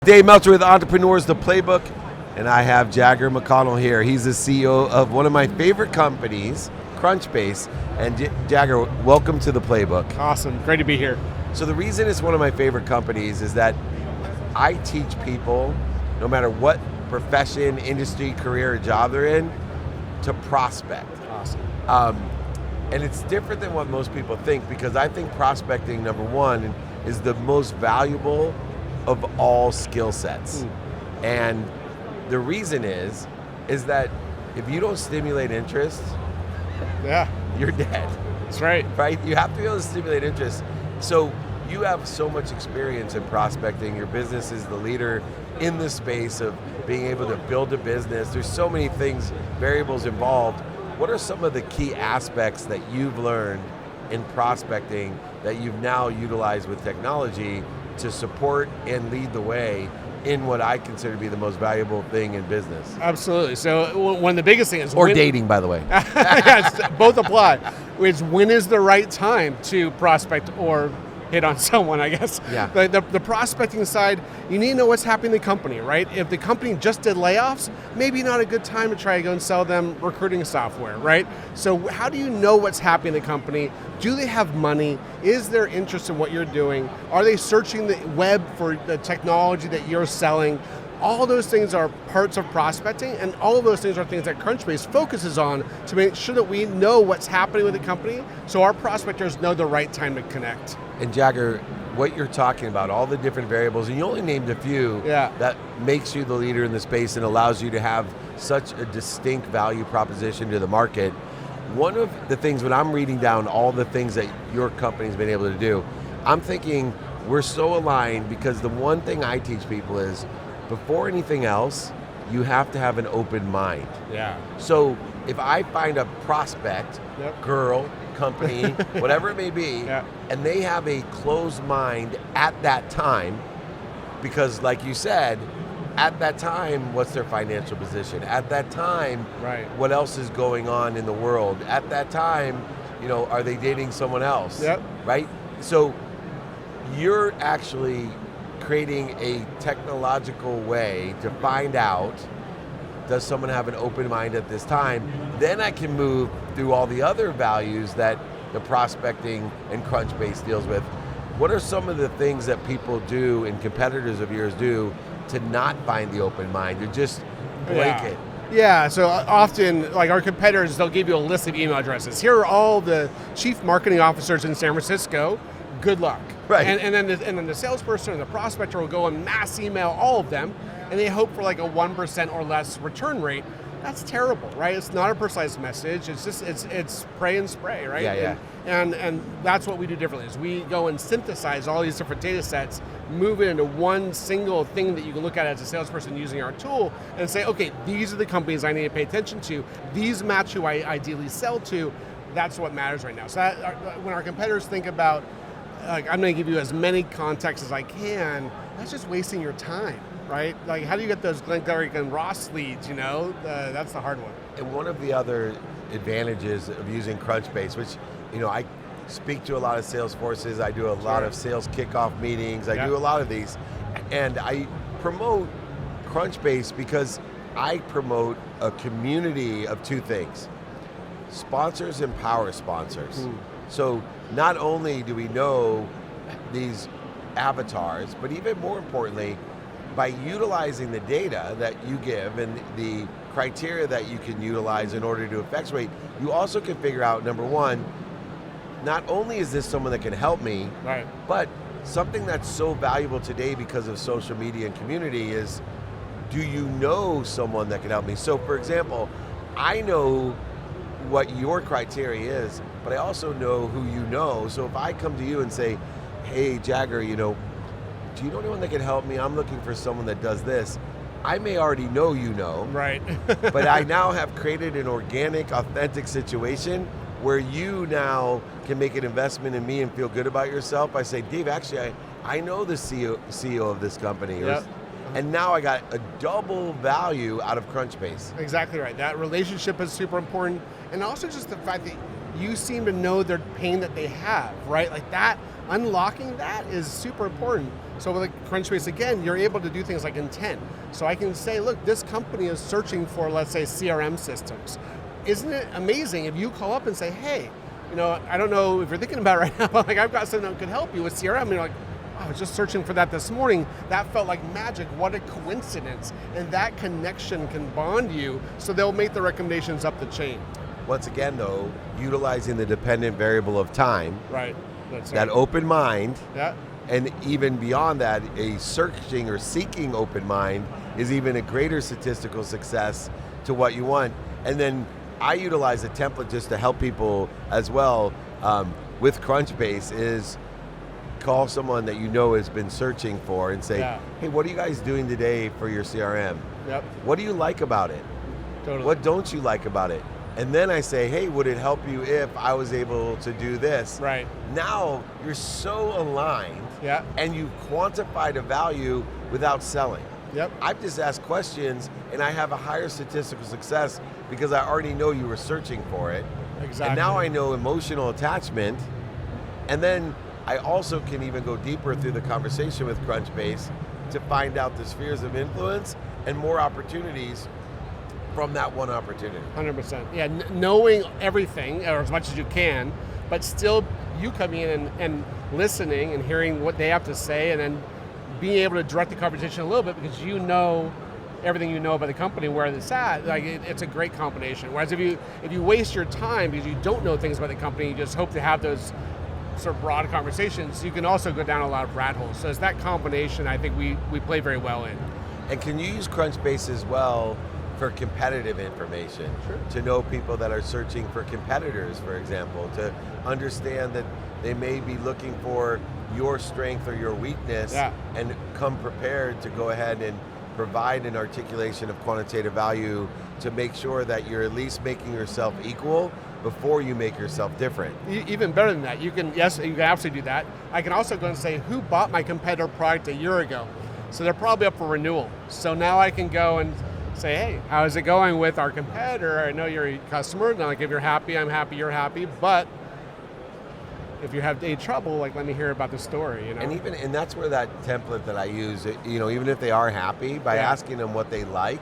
Dave Meltzer with Entrepreneurs, the Playbook, and I have Jager McConnell here. He's the CEO of one of my favorite companies, Crunchbase. And Jager, welcome to the Playbook. Awesome, great to be here. So the reason it's one of my favorite companies is that I teach people, no matter what profession, industry, career, or job they're in, to prospect. Awesome. And it's different than what most people think, because I think prospecting, number one, is the most valuable of all skill sets. And the reason is that if you don't stimulate interest, you're dead. That's right. Right? You have to be able to stimulate interest. So you have so much experience in prospecting. Your business is the leader in the space of being able to build a business. There's so many things, variables involved. What are some of the key aspects that you've learned in prospecting that you've now utilized with technology to support and lead the way in what I consider to be the most valuable thing in business? Absolutely. So one of the biggest things, or dating, by the way. Yes, both apply. Is when is the right time to prospect or hit on someone, I guess. Yeah. The prospecting side, you need to know what's happening in the company, right? If the company just did layoffs, maybe not a good time to try to go and sell them recruiting software, right? So how do you know what's happening in the company? Do they have money? Is there interest in what you're doing? Are they searching the web for the technology that you're selling? All those things are parts of prospecting, and all of those things are things that Crunchbase focuses on to make sure that we know what's happening with the company, so our prospectors know the right time to connect. And Jager, what you're talking about, all the different variables, and you only named a few, that makes you the leader in the space and allows you to have such a distinct value proposition to the market. One of the things, when I'm reading down all the things that your company's been able to do, I'm thinking we're so aligned, because the one thing I teach people is, before anything else, you have to have an open mind. Yeah. So if I find a prospect, girl, company, whatever it may be, and they have a closed mind at that time, because like you said, at that time, what's their financial position? At that time, what else is going on in the world? At that time, are they dating someone else? Right? So you're actually creating a technological way to find out, does someone have an open mind at this time? Then I can move through all the other values that the prospecting and Crunchbase deals with. What are some of the things that people do and competitors of yours do to not find the open mind, to just blanket? Yeah, so often, like our competitors, they'll give you a list of email addresses. Here are all the chief marketing officers in San Francisco. Good luck. Right. And then the salesperson and the prospector will go and mass email all of them, and they hope for like a 1% or less return rate. That's terrible, right? It's not a precise message. It's just it's pray and spray, right? Yeah. And that's what we do differently. Is we go and synthesize all these different data sets, move it into one single thing that you can look at as a salesperson using our tool, and say, okay, these are the companies I need to pay attention to. These match who I ideally sell to. That's what matters right now. So when our competitors think about, like, I'm going to give you as many contexts as I can, that's just wasting your time, right? Like, how do you get those Glengarrick and Ross leads, that's the hard one. And one of the other advantages of using Crunchbase, which, I speak to a lot of sales forces, I do a lot of sales kickoff meetings, I do a lot of these, and I promote Crunchbase because I promote a community of two things: sponsors and power sponsors. So not only do we know these avatars, but even more importantly, by utilizing the data that you give and the criteria that you can utilize in order to effectuate, you also can figure out, number one, not only is this someone that can help me, but something that's so valuable today because of social media and community is, do you know someone that can help me? So for example, I know what your criteria is, but I also know who you know. So if I come to you and say, hey, Jager, do you know anyone that can help me? I'm looking for someone that does this. I may already know Right. but I now have created an organic, authentic situation where you now can make an investment in me and feel good about yourself. I say, Dave, actually, I know the CEO of this company. And now I got a double value out of Crunchbase. Exactly right. That relationship is super important. And also just the fact that you seem to know their pain that they have, right? Like that, unlocking that is super important. So with Crunchbase, again, you're able to do things like intent. So I can say, look, this company is searching for, let's say, CRM systems. Isn't it amazing if you call up and say, hey, I don't know if you're thinking about it right now, but like I've got something that could help you with CRM. And you're like, I was just searching for that this morning. That felt like magic. What a coincidence. And that connection can bond you, so they'll make the recommendations up the chain. Once again, though, utilizing the dependent variable of time, right? That's that right. open mind, yeah. And even beyond that, a searching or seeking open mind is even a greater statistical success to what you want. And then I utilize a template just to help people as well with Crunchbase is call someone that has been searching for and say, hey, what are you guys doing today for your CRM? Yep. What do you like about it? Totally. What don't you like about it? And then I say, hey, would it help you if I was able to do this? Right. Now you're so aligned and you quantified a value without selling. Yep. I've just asked questions and I have a higher statistical success because I already know you were searching for it. Exactly. And now I know emotional attachment. And then I also can even go deeper through the conversation with Crunchbase to find out the spheres of influence and more opportunities from that one opportunity. 100%. Yeah, knowing everything, or as much as you can, but still you coming in and listening and hearing what they have to say, and then being able to direct the conversation a little bit because you know everything you know about the company, where it's at. Like it's a great combination. Whereas if you waste your time because you don't know things about the company, you just hope to have those sort of broad conversations, you can also go down a lot of rat holes. So it's that combination I think we play very well in. And can you use Crunchbase as well for competitive information? Sure. To know people that are searching for competitors, for example, to understand that they may be looking for your strength or your weakness and come prepared to go ahead and provide an articulation of quantitative value to make sure that you're at least making yourself equal before you make yourself different. Even better than that, you can absolutely do that. I can also go and say, who bought my competitor product a year ago? So they're probably up for renewal. So now I can go and say, hey, how's it going with our competitor? I know you're a customer. Now, like, if you're happy, I'm happy, you're happy. But if you have any trouble, like, let me hear about the story. And that's where that template that I use, even if they are happy, by asking them what they like,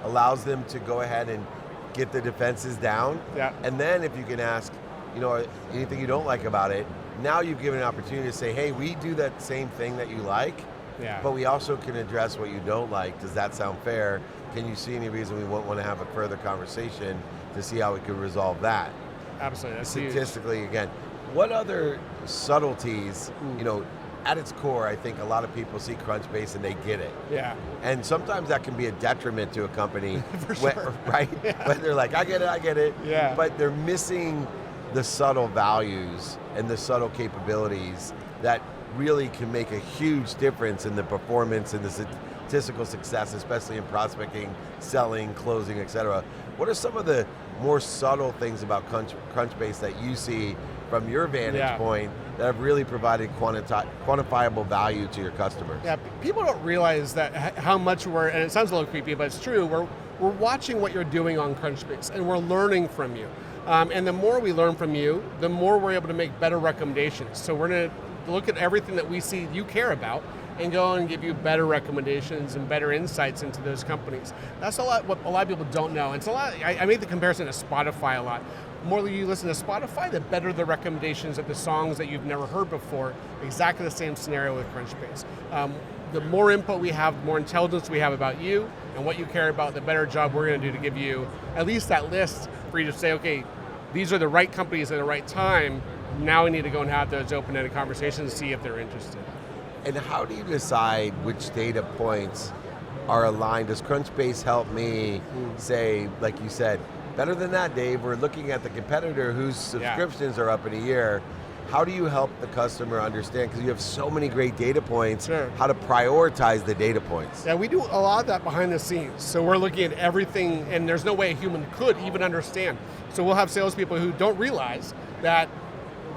allows them to go ahead and get the defenses down. Yeah. And then if you can ask, anything you don't like about it, now you've given an opportunity to say, hey, we do that same thing that you like, but we also can address what you don't like. Does that sound fair? Can you see any reason we won't want to have a further conversation to see how we could resolve that? Absolutely, that's statistically, again, what other subtleties, at its core, I think a lot of people see Crunchbase and they get it. Yeah. And sometimes that can be a detriment to a company. For sure. Right? Yeah. When they're like, I get it. Yeah. But they're missing the subtle values and the subtle capabilities that really can make a huge difference in the performance and the statistical success, especially in prospecting, selling, closing, et cetera. What are some of the more subtle things about Crunchbase that you see from your vantage point that have really provided quantifiable value to your customers? Yeah, people don't realize that how much and it sounds a little creepy, but it's true, we're watching what you're doing on Crunchbase and we're learning from you. And the more we learn from you, the more we're able to make better recommendations. So we're going to look at everything that we see you care about and go and give you better recommendations and better insights into those companies. That's what a lot of people don't know. And it's a lot. I made the comparison to Spotify a lot. The more you listen to Spotify, the better the recommendations of the songs that you've never heard before. Exactly the same scenario with Crunchbase. The more input we have, the more intelligence we have about you and what you care about, the better job we're going to do to give you at least that list for you to say, okay, these are the right companies at the right time. Now we need to go and have those open-ended conversations and see if they're interested. And how do you decide which data points are aligned? Does Crunchbase help me say, like you said, better than that, Dave, we're looking at the competitor whose subscriptions are up in a year. How do you help the customer understand, because you have so many great data points, how to prioritize the data points? Yeah, we do a lot of that behind the scenes. So we're looking at everything, and there's no way a human could even understand. So we'll have salespeople who don't realize that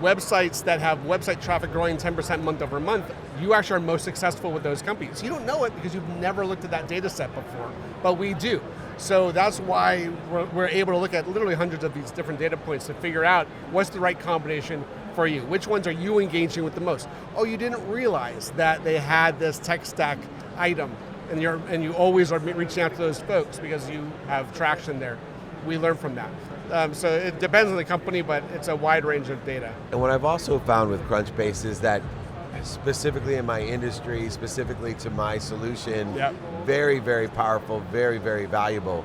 websites that have website traffic growing 10% month over month, you actually are most successful with those companies. You don't know it because you've never looked at that data set before, but we do. So that's why we're able to look at literally hundreds of these different data points to figure out what's the right combination for you? Which ones are you engaging with the most? Oh, you didn't realize that they had this tech stack item, and you always are reaching out to those folks because you have traction there. We learn from that. So it depends on the company, but it's a wide range of data. And what I've also found with Crunchbase is that specifically in my industry, specifically to my solution, very, very powerful, very, very valuable.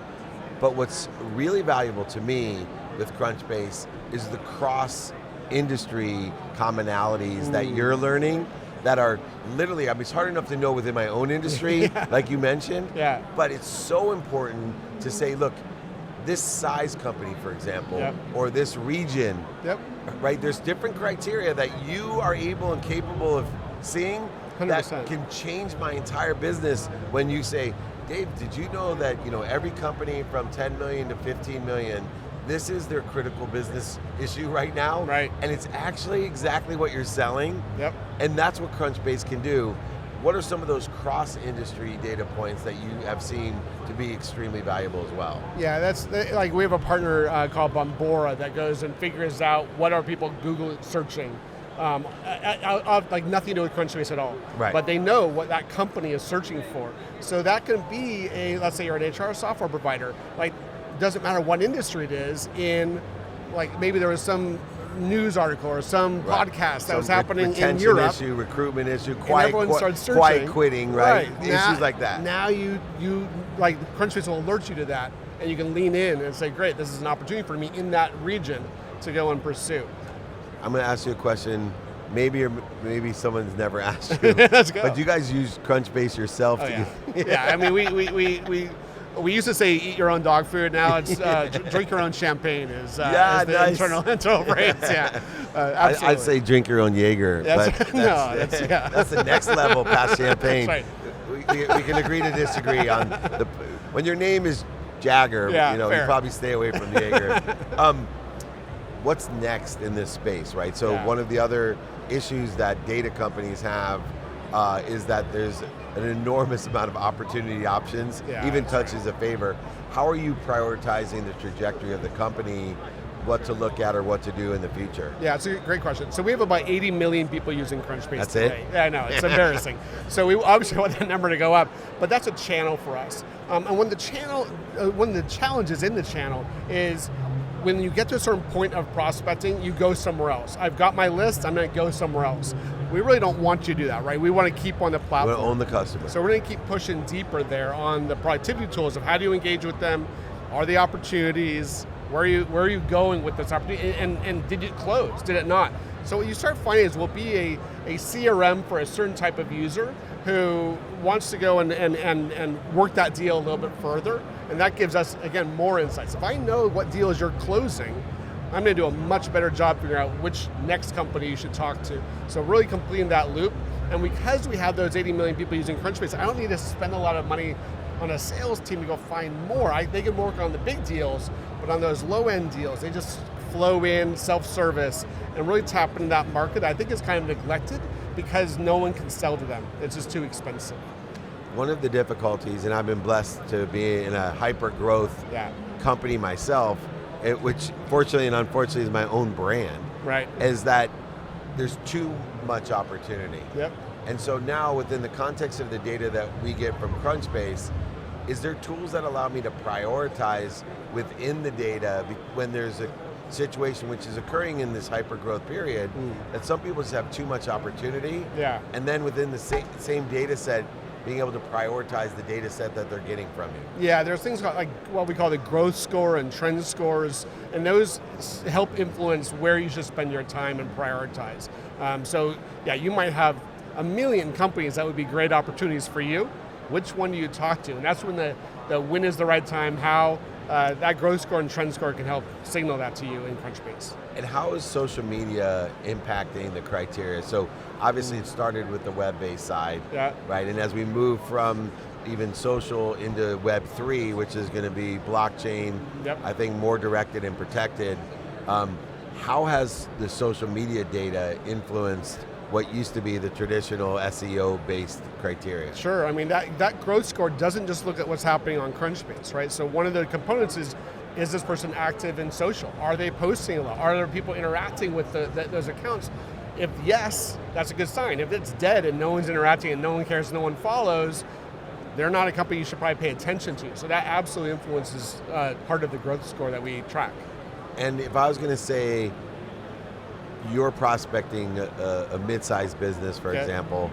But what's really valuable to me with Crunchbase is the cross-industry commonalities that you're learning that are literally, I mean, it's hard enough to know within my own industry, like you mentioned, but it's so important to say, look, this size company, for example, or this region, right? There's different criteria that you are able and capable of seeing 100%. That can change my entire business when you say, Dave, did you know that every company from 10 million to 15 million, this is their critical business issue right now, and it's actually exactly what you're selling, and that's what Crunchbase can do. What are some of those cross-industry data points that you have seen to be extremely valuable as well? Yeah, that's like we have a partner called Bombora that goes and figures out what are people Google searching. Like nothing to do with Crunchbase at all, but they know what that company is searching for. So that can be let's say you're an HR software provider, like doesn't matter what industry it is in, like maybe there was some news article or some podcast that was happening in Europe. Issue, recruitment issue, quiet quitting, right? Issues like that. Now you like Crunchbase will alert you to that, and you can lean in and say, great, this is an opportunity for me in that region to go and pursue. I'm going to ask you a question. Maybe someone's never asked you. Let's go. But do you guys use Crunchbase yourself? Yeah, I mean, we used to say eat your own dog food. Now it's drink your own champagne is the internal phrase. Absolutely. I'd say drink your own Jager. That's the next level past champagne. That's right. We can agree to disagree on when your name is Jager. You probably stay away from Jager. What's next in this space, right? So one of the other issues that data companies have is that there's an enormous amount of opportunity options, even touch is a favor. How are you prioritizing the trajectory of the company, what to look at or what to do in the future? Yeah, it's a great question. So we have about 80 million people using Crunchbase today. It? Yeah, I know, it's embarrassing. So we obviously want that number to go up, but that's a channel for us. And one of the challenges in the channel is when you get to a certain point of prospecting, you go somewhere else. I've got my list, I'm going to go somewhere else. We really don't want you to do that, right? We want to keep on the platform. We want to own the customer. So we're going to keep pushing deeper there on the productivity tools of how do you engage with them, are the opportunities, where are you going with this opportunity, and did it close, did it not? So what you start finding is we'll be a CRM for a certain type of user who wants to go and work that deal a little bit further, and that gives us, again, more insights. If I know what deals you're closing, I'm going to do a much better job figuring out which next company you should talk to. So really completing that loop, and because we have those 80 million people using Crunchbase, I don't need to spend a lot of money on a sales team to go find more. They can work on the big deals, but on those low-end deals, they just flow in, self-service, and really tap into that market. I think it's kind of neglected because no one can sell to them. It's just too expensive. One of the difficulties, and I've been blessed to be in a hyper-growth company myself, which fortunately and unfortunately is my own brand, is that there's too much opportunity. And so now within the context of the data that we get from Crunchbase, is there tools that allow me to prioritize within the data when there's a situation which is occurring in this hyper-growth period, that some people just have too much opportunity, and then within the same data set, being able to prioritize the data set that they're getting from you? Yeah, there's things like what we call the growth score and trend scores, and those help influence where you should spend your time and prioritize. So you might have a million companies that would be great opportunities for you. Which one do you talk to? And that's when the when is the right time, how that growth score and trend score can help signal that to you in Crunchbase. And how is social media impacting the criteria? So obviously it started with the web-based side, right? And as we move from even social into Web3, which is going to be blockchain, I think more directed and protected, how has the social media data influenced what used to be the traditional SEO-based criteria? Sure, I mean that growth score doesn't just look at what's happening on Crunchbase, right? So one of the components is Is this person active in social? Are they posting a lot? Are there people interacting with those accounts? If yes, that's a good sign. If it's dead and no one's interacting and no one cares, no one follows, they're not a company you should probably pay attention to. So that absolutely influences part of the growth score that we track. And if I was going to say you're prospecting a mid-sized business, for example,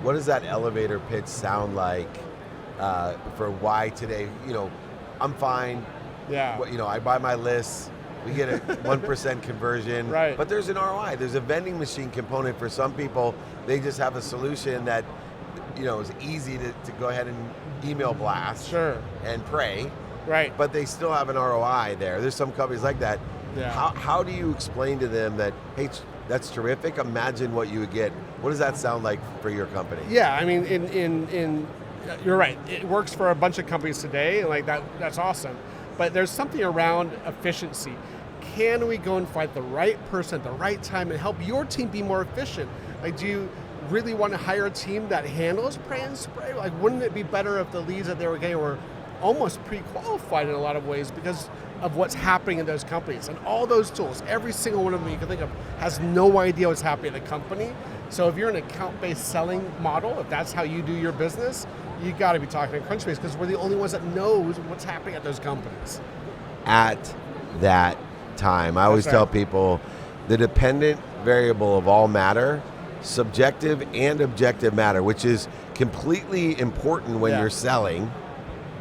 what does that elevator pitch sound like for why today, I'm fine. Yeah. I buy my lists. We get a 1% conversion. Right. But there's an ROI. There's a vending machine component for some people. They just have a solution that, is easy to go ahead and email blast. Sure. And pray. Right. But they still have an ROI there. There's some companies like that. Yeah. How do you explain to them that, hey, that's terrific. Imagine what you would get. What does that sound like for your company? Yeah, I mean, in you're right. It works for a bunch of companies today, and that's awesome. But there's something around efficiency. Can we go and find the right person at the right time and help your team be more efficient? Do you really want to hire a team that handles pray and spray? Wouldn't it be better if the leads that they were getting were almost pre-qualified in a lot of ways because of what's happening in those companies? And all those tools, every single one of them you can think of, has no idea what's happening in the company. So if you're an account-based selling model, if that's how you do your business, you got to be talking to Crunchbase because we're the only ones that knows what's happening at those companies. At that time, I always tell people the dependent variable of all matter, subjective and objective matter, which is completely important when you're selling.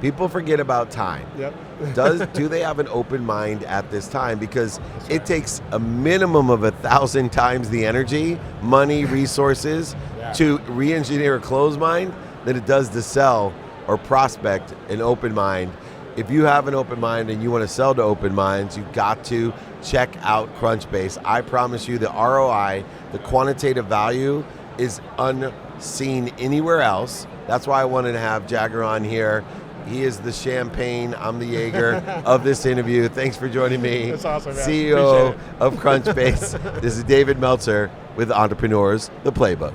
People forget about time. Yep. Do they have an open mind at this time? Because it takes a minimum of 1,000 times the energy, money, resources to re-engineer a closed mind than it does to sell or prospect an open mind. If you have an open mind and you want to sell to open minds, you've got to check out Crunchbase. I promise you the ROI, the quantitative value, is unseen anywhere else. That's why I wanted to have Jager on here. He is the champagne, I'm the Jager of this interview. Thanks for joining me. That's awesome, man. CEO of Crunchbase. This is David Meltzer with Entrepreneurs, the Playbook.